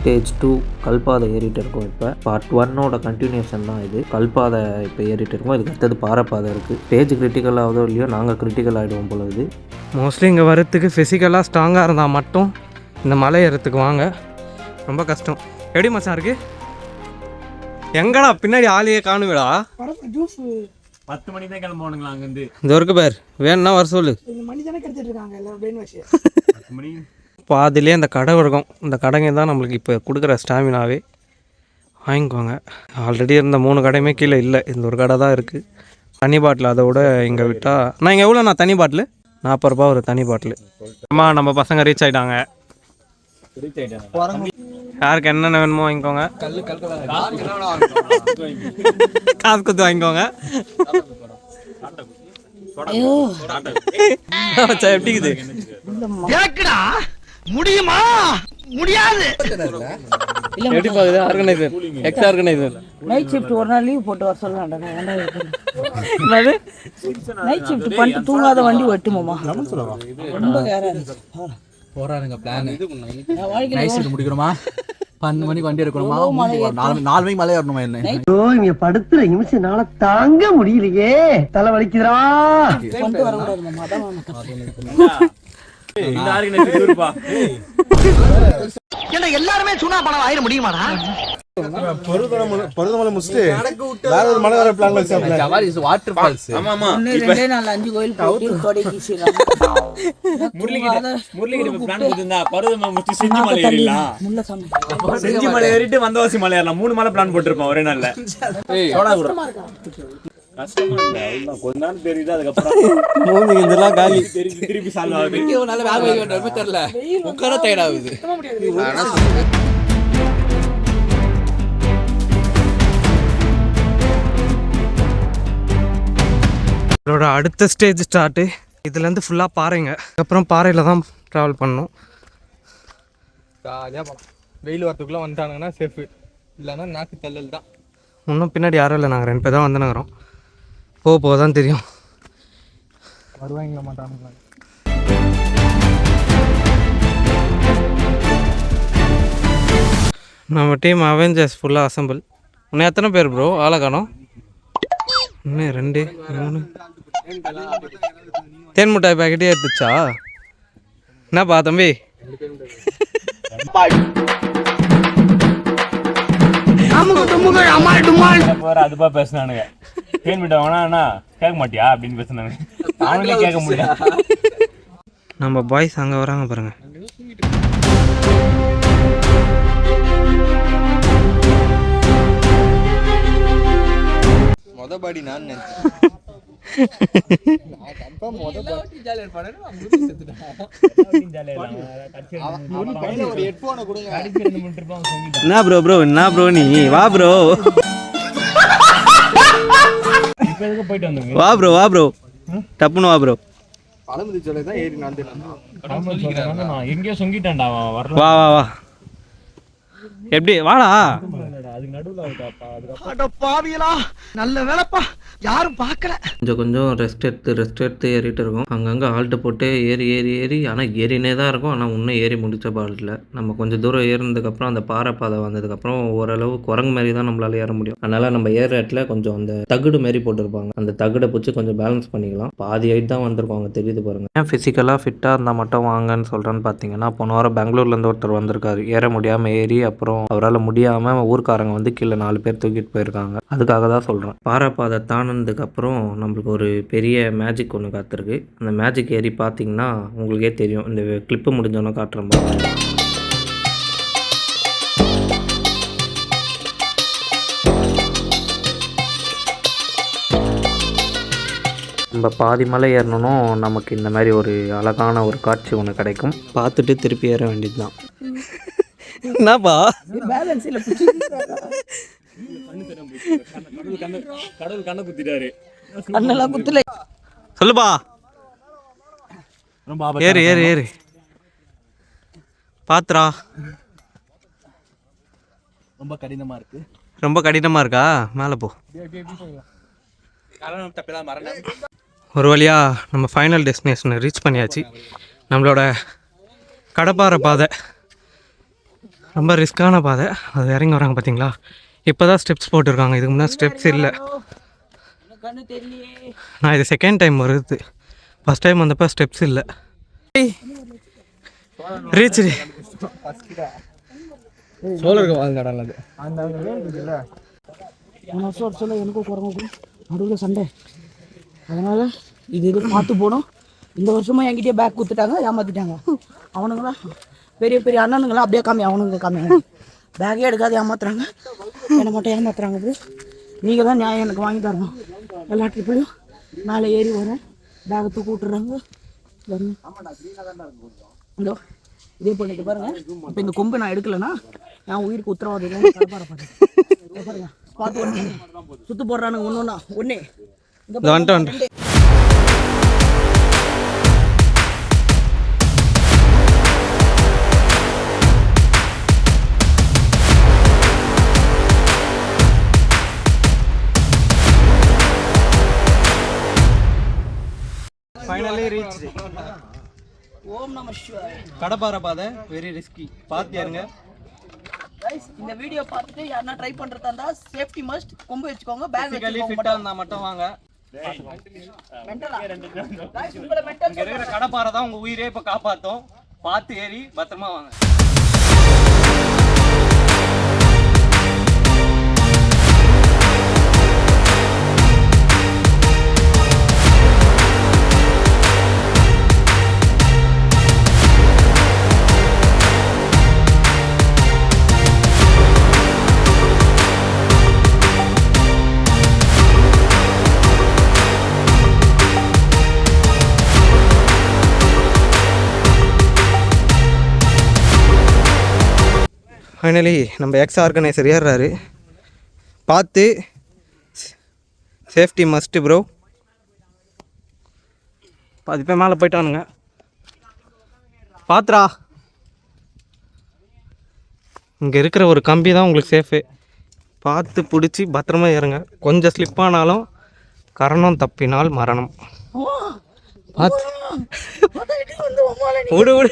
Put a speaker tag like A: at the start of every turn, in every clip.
A: Stage 2 கல்பாதை ஏறிட்டு இருக்கோம். இப்போ பார்ட் 1ஓட கண்டினியூஷன் தான் இது. கல்பாதை இப்போ ஏறிட்டு இருக்கோம். இதுக்கு அடுத்தது பாறைப்பாதை இருக்குது. ஸ்டேஜ் கிரிட்டிக்கல் ஆகுதோ இல்லையோ நாங்கள் கிரிட்டிக்கல் ஆகிடுவோம் போல இது.
B: மோஸ்ட்லி இங்கே வரத்துக்கு ஃபிசிக்கலாக ஸ்ட்ராங்காக இருந்தால் மட்டும் இந்த மலை ஏறத்துக்கு வாங்க. ரொம்ப கஷ்டம். எப்படி மச்சான் இருக்கு? எங்கடா பின்னாடி ஆளையே காணுவேடா.
C: 10 மணி தான் கிளம்புவானுங்களா அங்கேருந்து.
B: இந்த ஒர்க்கு பேர் வேணும்னா வர சொல்லு. பாதிலே அந்த கடை இருக்கும். இந்த கடைங்க தான் நம்மளுக்கு இப்போ கொடுக்குற ஸ்டாமினாவே. வாங்கிக்குவாங்க. ஆல்ரெடி இருந்த 3 கடையுமே கீழே இல்லை. இந்த ஒரு கடை தான் இருக்குது. தண்ணி பாட்டில் அதை விட இங்கே விட்டால் நான் இங்கே எவ்வளோண்ணா தண்ணி பாட்டில்? 40 ரூபா ஒரு தண்ணி பாட்டில். அம்மா நம்ம பசங்க ரீச் ஆகிட்டாங்க. யாருக்கு என்னென்ன வேணுமோ வாங்கிக்கோங்க. காசு கொடுத்து வாங்கிக்கோங்க. எப்படி இருக்குது?
D: முடியுமா? முடியாது.
B: எப்படி பாக்குது? Organiser X organiser
E: night shift ஒரு நாள் லீவ் போட்டு வர சொல்லலாம்டா. நான் நைட் ஷிஃப்ட் பண்ணிட்டு தூங்காத வண்டி வெட்டுமாமா. ரொம்ப கேரா
D: போறாருங்க பிளான். நைட் ஷிஃப்ட் முடிக்கணுமா? 12 மணிக்கு வண்டி எடுக்கணுமா? 4 மணிக்கு மலை ஏறணுமா? என்ன
F: ஐயோ இங்க படுத்துற நிமிஷம்னால தாங்க முடியலையே. தலை வலிக்குதுடா.
E: வந்து வர கூடாது மாமா. அதான்
D: எல்லாருமே சுனா பணம் ஆயிர முடியுமாடா?
G: பருவமலை முடிச்சுட்டு வேற ஒரு மலை வர பிளான் வச்சு
D: வாட்டர் ஃபால்ஸ்.
E: ஆமா ஆமா 2 நாள் 5 கோயில் போட்டு கொடைக்கு சீரா
C: முரளிகிட்ட பிளான் போட்டுருந்தா பருவமலை முடிச்சு செஞ்சி மலை ஏறிடலாம்.
E: முள்ள சாமி
C: செஞ்சி மலை ஏறிட்டு வந்தவாசி மலை ஏறலாம். 3 மலை பிளான் போட்டுருப்போம் ஒரே நாள்ல. சோடா கூட கஷ்டமா இல்ல. கொஞ்ச நாள் தெரியுது. அதுக்கப்புறம்
B: இதெல்லாம் காலி
C: திருப்பி சால்வ் ஆகுது.
D: நல்ல வேலை வேண்டாமே தெரியல. உட்கார டயர்ட் ஆகுது.
B: இதோட அடுத்த ஸ்டேஜ் ஸ்டார்ட்டு. இதுலேருந்து ஃபுல்லாக பாறைங்க. அப்புறம் பாறையில் தான் ட்ராவல் பண்ணணும்.
H: ஜாலியாக போகலாம். வெயில் வரத்துக்குள்ளே வந்துட்டானுங்கன்னா சேஃபு. இல்லைன்னா நாக்கு தள்ளல் தான்.
B: இன்னும் பின்னாடி யாரும் இல்லை. நாங்கள் 2 பேர் தான் வந்துனுக்குறோம். போக தான் தெரியும்.
H: வருவாங்களா மாட்டானுங்களா?
B: நம்ம டீம் அவெஞ்சர்ஸ் ஃபுல்லாக அசம்பிள். இன்னும் எத்தனை பேர் ப்ரோ? ஆளை காணோம். இன்னும் 2 3 தேன் மிட்டாய் பேக்கெட்டே எடுத்துச்சா? என்னப்பா தம்பி?
C: அதுப்பா பேசினானுங்க. தேன் மிட்டாய் வேணா கேட்க மாட்டியா அப்படின்னு பேசினாங்க. அவங்களே கேட்க முடியல.
B: நம்ம பாய்ஸ் அங்கே வராங்க பாருங்க.
H: மொதபாடி நான்
B: என்ன ப்ரோ ப்ரோ என்ன ப்ரோ நீ வா ப்ரோ வா ப்ரோ வா ப்ரோ டப்புன்னு வா ப்ரோ.
H: பழமுதி சொல்ல தான் ஏறி நான்
C: எங்கேயோ சொங்கிட்டான்டா.
B: வா வா வா. எப்படி வாடா?
D: நல்ல வேலைப்பா, யாரும் பார்க்கல.
A: கொஞ்சம் ரெஸ்ட் எடுத்து ஏறிட்டு இருக்கோம். அங்கங்கே ஆல்ட்டு போட்டு ஏறி ஆனால் ஏறினே தான் இருக்கும். ஆனால் இன்னும் ஏறி முடிச்ச பாடல. நம்ம கொஞ்சம் தூரம் ஏறினதுக்கப்புறம் அந்த பாறை வந்ததுக்கப்புறம் ஓரளவு குரங்கு மாரி தான் நம்மளால ஏற முடியும். அதனால் நம்ம ஏற இடத்துல கொஞ்சம் அந்த தகுடு மாரி போட்டிருப்பாங்க. அந்த தகுடை பிடிச்சி கொஞ்சம் பேலன்ஸ் பண்ணிக்கலாம். பாதி ஹைட் தான் வந்திருக்கும். அங்கே தெரியுது பாருங்க. ஏன் ஃபிசிக்கலாக ஃபிட்டாக இருந்தால் மட்டும் வாங்கன்னு சொல்கிறேன்னு பார்த்தீங்கன்னா, போன வாரம் பெங்களூர்லேருந்து ஒருத்தர் வந்திருக்காரு. ஏற முடியாமல் ஏறி அப்புறம் அவரால் முடியாமல் ஊர்க்காரங்க வந்து கீழே 4 பேர் தூக்கிட்டு போயிருக்காங்க. அதுக்காக தான் சொல்கிறேன். பாறைப்பாதை தாண்டினதுக்கப்புறம் நம்மளுக்கு ஒரு பெரிய மேஜிக் ஒன்று காத்திருக்கு. அந்த மேஜிக் ஏறி பார்த்தீங்கன்னா உங்களுக்கே தெரியும். இந்த கிளிப்பு முடிஞ்சோன்னே காட்டுற மாதிரி நம்ம பாதி மலை ஏறணும். நமக்கு இந்த மாதிரி ஒரு அழகான ஒரு காட்சி ஒன்று கிடைக்கும். பார்த்துட்டு திருப்பி ஏற வேண்டியது தான். என்னப்பா
E: பேலன்ஸ் இல்ல.
C: கடவுள் கண்ணை குத்திட்டாரு.
E: கண்ணெல்லாம் குத்துல.
B: சொல்லுப்பா.
C: ரொம்ப
B: ஏறு பாத்துரா.
D: ரொம்ப கடினமா இருக்கு.
B: ரொம்ப கடினமாக இருக்கா? மேலே போ. ஒரு வழியாக நம்ம ஃபைனல் டெஸ்டினேஷனை ரீச் பண்ணியாச்சு. நம்மளோட கடப்பாறை பாதை ரொம்ப ரிஸ்க்கான பாதை. அது இறங்கி வராங்க பார்த்தீங்களா? இப்போ தான் ஸ்டெப்ஸ் போட்டிருக்காங்க, இதுக்கு முன்னாடி ஸ்டெப்ஸ் இல்லை.
E: கண்ணு தெரியலையே.
B: நான் இது செகண்ட் டைம் வருது, ஃபஸ்ட் டைம் வந்தப்போ ஸ்டெப்ஸ் இல்லை. ரீச்
D: சோழருக்கு வாழ்ந்த இடம் அது.
E: போன வருஷம் எனக்கும் குரங்குக்கும் நடுவில் சண்டை, அதனால் இது பார்த்து போனோம். இந்த வருஷமும் என்கிட்டயே பேக் கொடுத்துட்டாங்க, ஏமாற்றிட்டாங்க. அவனுங்களாம் பெரிய பெரிய அண்ணனுங்களாம் அப்படியே அவனுங்க பேக்கே எடுக்காது ஏமாத்துறாங்க, என்னை மட்டும் ஏமாத்துறாங்க. அப்படி நீங்கள் தான் நியாயம் எனக்கு வாங்கி தரணும். எல்லா ட்ரிப்லையும் மேலே ஏறி வரேன், பேக்கை தூக்கி விட்டுறாங்க. இதோ இதே பண்ணிட்டு பாருங்க. இப்போ இந்த கொம்பை நான் எடுக்கலைன்னா என் உயிருக்கு உத்தரவாதம் இல்லைன்னு பாருங்க. பார்த்து ஒன்று சுற்று போடுறானுங்க, ஒன்று ஒன்றே
B: வந்துட்டு. Finally reach.
E: ஓம் நம சிவாய.
B: கடப்பாறை பாதை வெரி ரிஸ்கி, பார்த்து ஏறுங்க.
E: இந்த வீடியோ பார்த்துட்டு யாரா ட்ரை பண்றதா இருந்தா சேஃப்டி மஸ்ட், கொம்பு வச்சுக்கோங்க, பேக்
B: ஃபிசிக்கலி ஃபிட்டா இருந்தா மட்டும் வாங்க. இங்க இருக்கிற கடப்பாறை தான் உங்க உயிரே இப்ப காப்பாத்தும். பார்த்து ஏறி பத்திரமா வாங்க. ஃபைனலி நம்ம எக்ஸ் ஆர்கனைசர் ஏறுறாரு. பார்த்து சேஃப்டி மஸ்ட்டு ப்ரோ. பாதி பேர் மேலே போயிட்டானுங்க, பார்த்துரா. இங்கே இருக்கிற ஒரு கம்பி தான் உங்களுக்கு சேஃபு, பார்த்து பிடிச்சி பத்திரமா ஏறுங்க. கொஞ்சம் ஸ்லிப் ஆனாலும் கரணம் தப்பினால் மரணம். பார்த்து விடு விடு.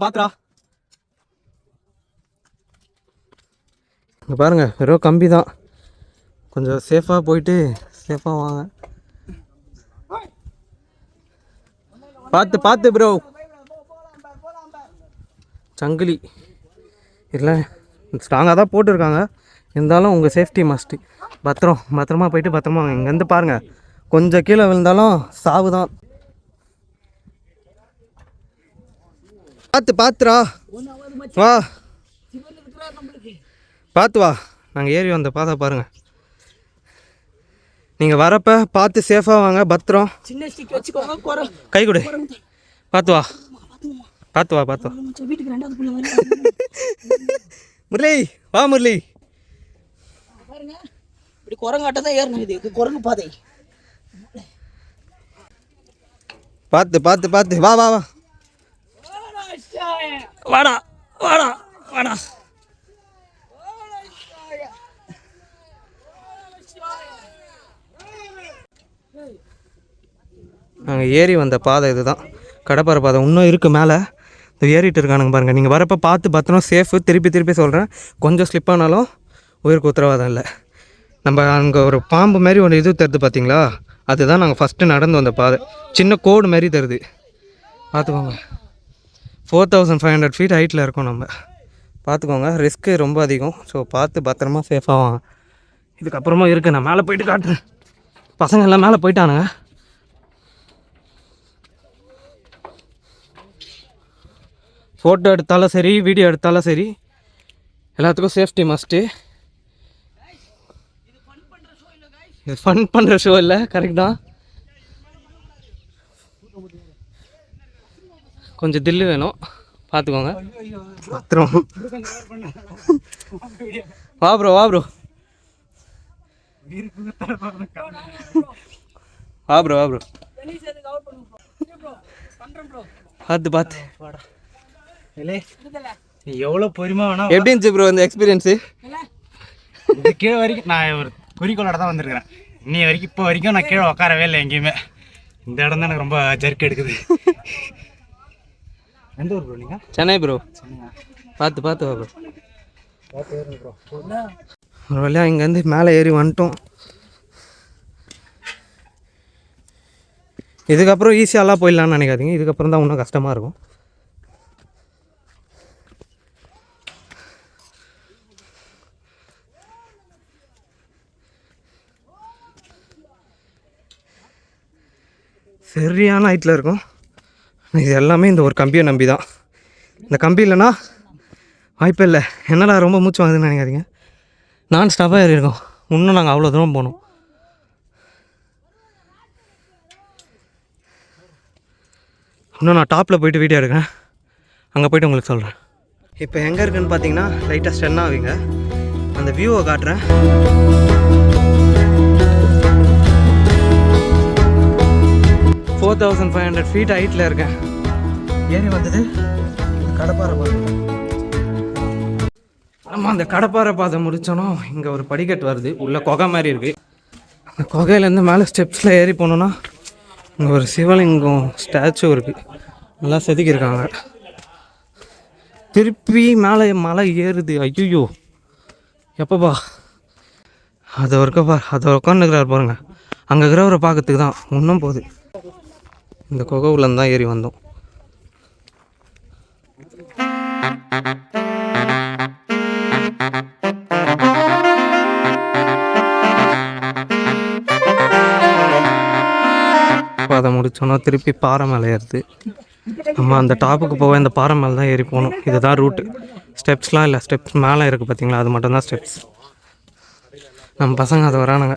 B: பாத்துரா. இங்க பாருங்க, வெறும் கம்பி தான். கொஞ்சம் சேஃபாக போயிட்டு சேஃபாக வாங்க. பார்த்து ப்ரோ. சங்கிலி இல்லை, ஸ்ட்ராங்காக தான் போட்டிருக்காங்க, இருந்தாலும் உங்கள் சேஃப்டி மஸ்ட்டு. பத்திரமா போயிட்டு பத்திரமா வாங்க. இங்கேருந்து பாருங்கள், கொஞ்சம் கீழே விழுந்தாலும் சாவு தான். பார்த்துரா. வா பார்த்து வா. நாங்கள் ஏறி வந்த பாதை பாருங்கள். நீங்கள் வரப்போ பார்த்து சேஃபாக வாங்க, பத்திரம்.
E: சின்ன ஸ்டிக் வச்சுக்கோங்க,
B: கை கொடு. பார்த்து வா.
E: வீட்டுக்கு ரெண்டாவது புள்ள வர
B: முரளி, வா முரளி.
E: பாருங்க, இப்படி குரங்காட்ட தான் ஏறணும். இது குரங்கு பாதை.
B: பார்த்து வா. வாடா. நாங்கள் ஏறி வந்த பாதை இதுதான், கடப்பாறை பாதை. இன்னும் இருக்குது மேலே, ஏறிட்டு இருக்கானுங்க பாருங்கள். நீங்கள் வரப்போ பார்த்து பத்திரம், சேஃபு. திருப்பி சொல்கிறேன், கொஞ்சம் ஸ்லிப் ஆனாலும் உயிருக்கு உத்தரவாதம் இல்லை. நம்ம அங்கே ஒரு பாம்பு மாரி ஒரு இது தருது பார்த்தீங்களா, அதுதான் நாங்கள் ஃபஸ்ட்டு நடந்து வந்த பாதை. சின்ன கோடு மாரி தருது, பார்த்துக்கோங்க. 4500 ஃபீட் ஹைட்டில் இருக்கோம் நம்ம, பார்த்துக்கோங்க. ரிஸ்க்கு ரொம்ப அதிகம், ஸோ பார்த்து பத்திரமா சேஃபாக வாங்க. இதுக்கப்புறமா இருக்குது, நான் மேலே போயிட்டு காட்டுறேன். பசங்க எல்லாம் மேலே போயிட்டானுங்க. ஃபோட்டோ எடுத்தாலும் சரி, வீடியோ எடுத்தாலும் சரி, எல்லாத்துக்கும் சேஃப்டி மஸ்ட்டு. இது ஃபன் பண்ணுற ஷோ இல்லை, கரெக்ட் தான். கொஞ்சம் தில்லு வேணும், பார்த்துக்கோங்க. பத்திரம். வா ப்ரோ. வா ப்ரோ. பார்த்து
D: எவ்வளோ பொறுமை வேணா
B: எப்படி இருந்துச்சு ப்ரோ இந்த எக்ஸ்பீரியன்ஸு?
D: இது கீழே வரைக்கும் நான் ஒரு குறிக்கோளோட தான் வந்திருக்கிறேன். இன்னி வரைக்கும் இப்போ வரைக்கும் நான் கீழே உட்காரவே இல்லை எங்கேயுமே. இந்த இடம் தான் எனக்கு ரொம்ப ஜர்க்கு எடுக்குது. எந்த ஊர் ப்ரோ நீங்கள்?
B: சென்னை ப்ரோ. பார்த்து வா ப்ரோ. ஒரு வழியாக இங்கேருந்து மேலே ஏறி வந்துட்டோம். இதுக்கப்புறம் ஈஸியாலாம் போயிடலான்னு நினைக்காதீங்க. இதுக்கப்புறம் தான் இன்னும் கஷ்டமாக இருக்கும். சரியான ஹைட்டில் இருக்கும். இது எல்லாமே இந்த ஒரு கம்பியை நம்பி தான். இந்த கம்பி இல்லைன்னா வாய்ப்பே இல்லை. என்னடா ரொம்ப மூச்சு வாங்குதுன்னு நினைக்காதீங்க. நான் ஸ்டாப்பாக ஏறி இருக்கோம். இன்னும் நாங்கள் அவ்வளோ தூரம் போகணும். இன்னும் நான் டாப்பில் போயிட்டு வீடியோ எடுக்கிறேன். அங்கே போய்ட்டு உங்களுக்கு சொல்கிறேன். இப்போ எங்கே இருக்குதுன்னு பார்த்தீங்கன்னா லைட்டாக ஸ்டென் ஆகுங்க. அந்த வியூவை காட்டுறேன். ஃபோர் 4500 ஃபீட் ஹைட்டில் இருக்கேன். ஏறி வந்தது கடப்பாறை பாதை. நம்ம அந்த கடப்பாறை பாதை முடித்தோன்னா இங்கே ஒரு படிக்கட்டு வருது. உள்ள குகை மாதிரி இருக்குது. அந்த குகையிலேருந்து மேலே ஸ்டெப்ஸில் ஏறி போனோன்னா இங்கே ஒரு சிவலிங்கம் ஸ்டாச்சு இருக்குது. நல்லா செதுக்கியிருக்காங்க. திருப்பி மேலே மலை ஏறுது. ஐயோ எப்பப்பா அதை ஒருக்கப்பா அதை உட்காந்துக்கிறார் பாருங்க. அங்கே இருக்கிறவரை பார்க்கறதுக்கு தான் இன்னும் போகுது. இந்த குகை உள்ளேருந்து தான் ஏறி வந்தோம். அதை முடிச்சோன்னா திருப்பி பாறை மேலே ஏறுது. நம்ம அந்த டாப்புக்கு போக இந்த பாறை மேலே தான் ஏறி போகணும். இதுதான் ரூட்டு. ஸ்டெப்ஸ்லாம் இல்லை. ஸ்டெப்ஸ் மேலே இருக்குது பார்த்தீங்களா, அது மட்டும்தான் ஸ்டெப்ஸ். நம்ம பசங்க அதை வரானுங்க.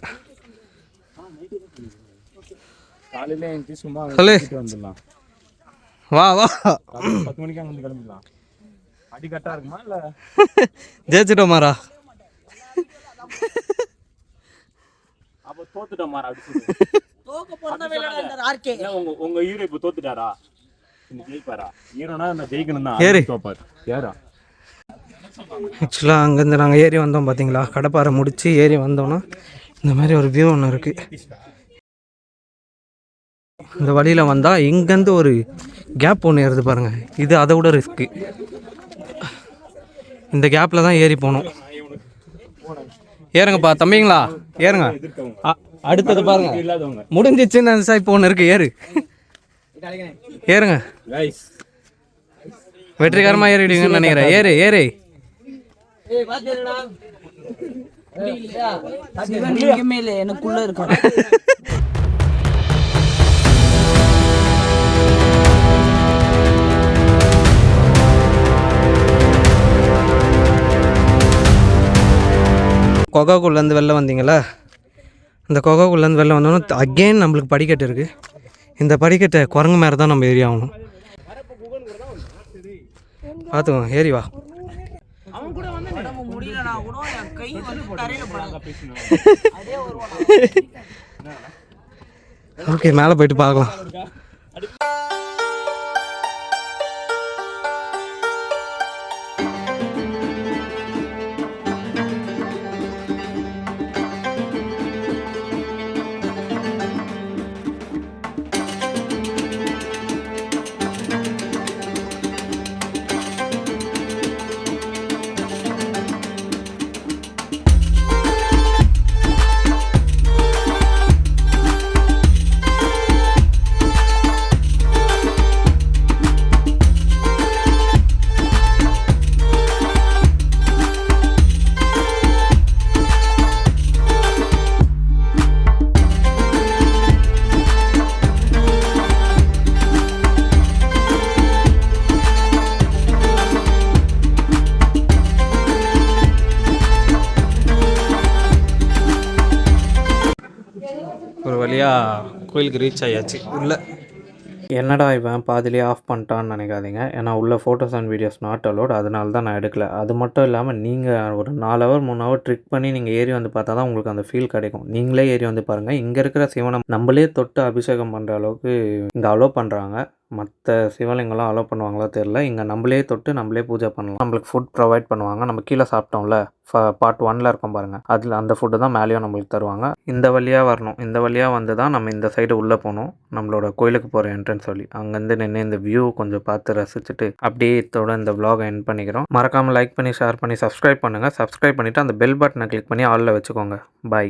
B: சொல்லு வா
C: 10 மணிக்கு அங்கே வந்து கிளம்பிடலாம். அடி கரெக்டாக இருக்குமா இல்லை
B: ஜெயிச்சிட்டோமாரா?
C: அப்போ தோத்துட்டோமாரா? உங்க ஹீரோ இப்போ தோத்துட்டாரா? ஜெயிப்பாரா? ஹீரோனா நான் ஜெயிக்கணும் தான்.
B: ஏறி
C: தோப்பார் யாரா?
B: ஆக்சுவலாக அங்கேருந்து நாங்கள் ஏறி வந்தோம் பார்த்தீங்களா, கடப்பாறை முடித்து ஏறி வந்தோன்னா இந்த மாதிரி ஒரு வியூ ஒன்று இருக்குது. இந்த வழியில் வந்தால் இங்கேருந்து ஒரு கேப் ஒன்று ஏறுது பாருங்கள். இது அதை விட ரிஸ்க்கு. இந்த கேப்பில் தான் ஏறி போகணும். ஏறுங்கப்பா தம்பிங்களா, ஏறுங்க. அடுத்தது பாருங்க முடிஞ்சிச்சுன்னு நினச்சா இப்போ ஒன்று இருக்குது. ஏறுங்க. வெற்றிகரமாக ஏறிடுவீங்கன்னு நினைக்கிறேன். ஏறு
E: எனக்குள்ள இருக்க
B: கொகைக்குள்ளேருந்து வெளில வந்தீங்களா, இந்த கொகைக்குள்ளேருந்து வெளில வந்தோன்னா அகெயின் நம்மளுக்கு படிக்கட்டு இருக்குது. இந்த படிக்கட்டை குரங்கு மேலே தான் நம்ம ஏறி ஆகணும். பார்த்துக்கோங்க, ஏறி வா. ஓகே, மேலே போயிட்டு பார்க்கலாம். ஒரு வழியாக கோயிலுக்கு ரீச் ஆகியாச்சு. உள்ளே என்னடா இவன் பாதிலேயே ஆஃப் பண்ணிட்டான்னு நினைக்காதீங்க. ஏன்னா உள்ள photos and videos not allowed. அதனால தான் நான் எடுக்கல. அது மட்டும் இல்லாமல் நீங்கள் ஒரு 4 ஹவர் 3 ஹவர் ட்ரிக் பண்ணி நீங்கள் ஏறி வந்து பார்த்தா தான் உங்களுக்கு அந்த ஃபீல் கிடைக்கும். நீங்களே ஏறி வந்து பாருங்கள். இங்கே இருக்கிற சிவனை நம்மளே தொட்டு அபிஷேகம் பண்ணுற அளவுக்கு இங்கே அலோவ் பண்ணுறாங்க.
A: மற்ற சிவலிங்கம்லாம் அலோவ் பண்ணுவாங்களோ தெரில. இங்கே நம்மளே தொட்டு நம்மளே பூஜை பண்ணலாம். நம்மளுக்கு ஃபுட் ப்ரொவைட் பண்ணுவாங்க. நம்ம கீழே சாப்பிட்டோம்ல பார்ட் 1ல் இருக்கும் பாருங்கள், அதில் அந்த ஃபுட்டு தான் மேலேயும் நம்மளுக்கு தருவாங்க. இந்த வழியாக வரணும். இந்த வழியாக வந்து தான் நம்ம இந்த சைடு உள்ளே போகணும், நம்மளோட கோயிலுக்கு போகிற என்ட்ரன்ஸ் வழி. அங்கேருந்து நின்று இந்த வியூ கொஞ்சம் பார்த்து ரசிச்சுட்டு அப்படியே இதோட இந்த vlog எண்ட் பண்ணிக்கிறோம். மறக்காமல் லைக் பண்ணி ஷேர் பண்ணி சப்ஸ்கிரைப் பண்ணுங்கள். சப்ஸ்கிரைப் பண்ணிவிட்டு அந்த பெல் பட்டனை கிளிக் பண்ணி ஆலில் வச்சுக்கோங்க. பாய்.